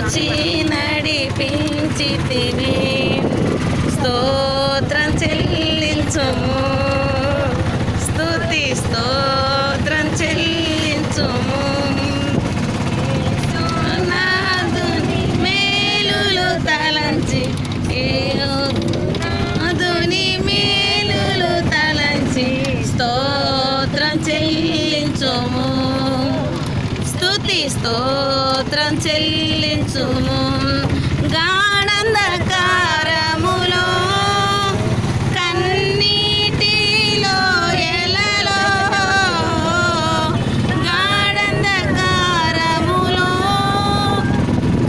బ్రోచి నడిపించితివి. స్తోత్రం చెల్లించుము, స్తుతి స్తోత్రం చెల్లించుము. నాదుని మేలులు తలంచి, నాదుని మేలులు తలంచి స్తోత్రం చెల్లించుము, స్తుతి స్తోత్రం చెల్లించుము. గాఢంధకారములో కన్నీటిలో ఎలలో, గాఢంధకారములో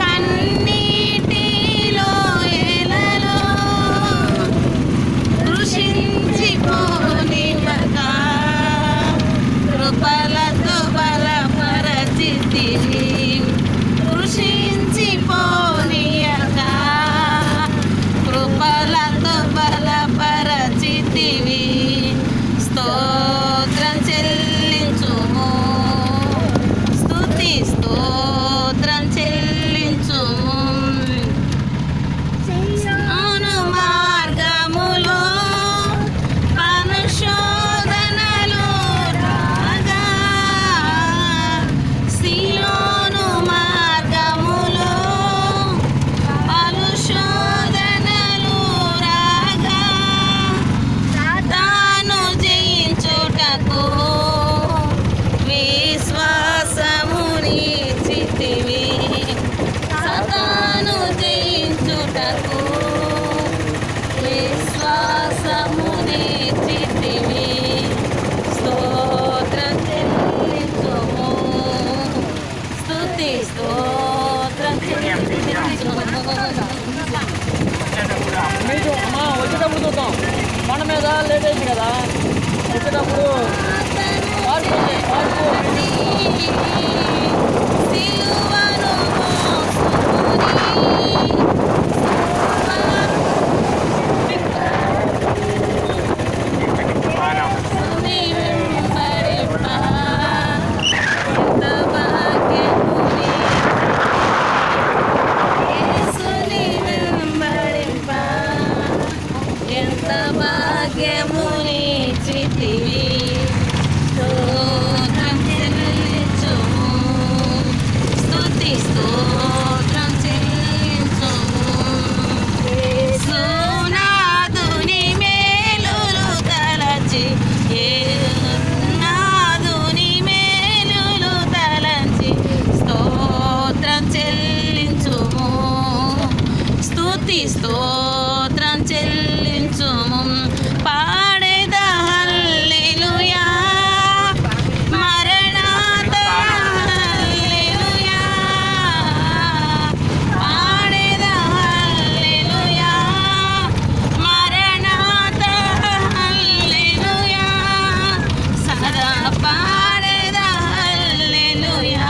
కన్నీటిలో ఎలలో కృషించిపోనివ్వక కృపలతో బలపరచితివి. కృషించిపోనియక కృపలతో బలపరచితివి. స్తోత్రం చెల్లించుము, స్తుతి స్తోత్రం చెల్లించుము. అవును మార్గములో అనుశోధనలు రాగా, సియోను మార్గములో అనుశోధనలు రాగా, తాను జయించుటకు విశ్వాసమునిచ్చితివి. సతాను జయించుటకు విశ్వాసమునిచ్చితివి. స్తోత్రం చెల్లించుము, స్తుతి స్తోత్రం చెల్లించుము. వచ్చేటప్పుడు చూద్దాం. మన మీద లేట్ అయింది కదా, వచ్చేటప్పుడు సిలువను మోసుకొని వెంబడింప, ఎంత భాగ్యముని యేసుని వెంబడింప, ఎంత భాగ్యమునిచ్చితివి. స్తోత్రం చెల్లించుము, స్తుతి స్తోత్రం చెల్లించుము. యేసునాథుని మేలులు తలచి, యేసునాథుని మేలులు తలచి స్తోత్రం చెల్లించుము, స్తుతి స్తోత్రం చెల్లించుము. పాడేద హల్లెలూయా, మరణాత హల్లెలూయా, పాడేద హల్లెలూయా, మరణాత హల్లెలూయా, సదా పాడేద హల్లెలూయా,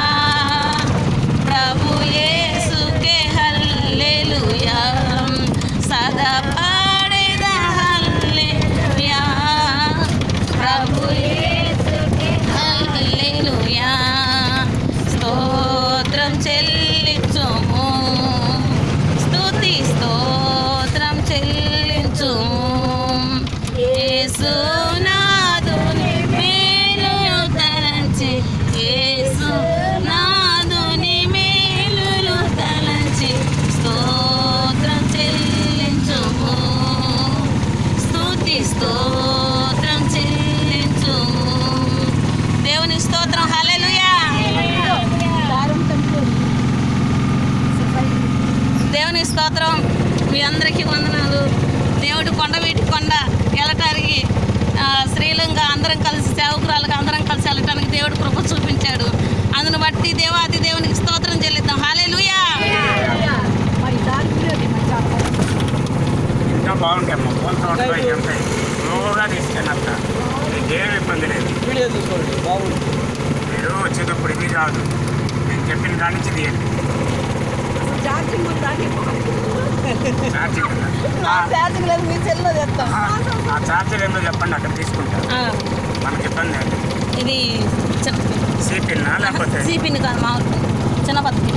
ప్రభు యేసుకే హల్లెలూయా, సదా పాడేద హల్లెలూయా, ప్రభు యేసుకే హల్లెలూయా. స్తోత్రం చెల్లించుము, స్తుతి స్తోత్రం చెల్లించుము. యేసునాథుని మేలులు తలంచి, యేసునాథుని మేలులు తలంచి స్తోత్రం చెల్లించుము, స్తుతి స్తోత్రం చెల్లించుము. దేవుని స్తోత్రం. హల్లెలూయా. దేవుని స్తోత్రం. మీ అందరికీ వందనాలు. దేవుడు కొండవీటి కొండ వెళ్ళటానికి శ్రీలంక అందరం కలిసి సేవకురాలుగా అందరం కలిసి వెళ్ళటానికి దేవుడు కృప చూపించాడు. అందును బట్టి దేవాది దేవునికి స్తోత్రం చెల్లిద్దాం. హల్లెలూయా. ఇంకా బాగుంటాయి అమ్మ, పోల్తో ఉంటాయి స్లోగా తీసుకెళ్ళక్క, ఏమి ఇబ్బంది లేదు. వీడియో తీసుకోండి, బాగుంది. మీరు వచ్చేటప్పుడు ఇది కాదు, నేను చెప్పిన దాని నుంచి తీయండి. ఛార్జింగ్ ఛార్జింగ్ లేదు, మీ సెల్లో తెస్తాం. ఆ ఛార్జర్ ఏందో చెప్పండి, అక్కడ తీసుకుంటాం. మనకి ఇబ్బంది లేదు. ఇది సిపిన్నా లేకపోతే సిపిన్ కాదు, మామూలు చిన్న పత్తి.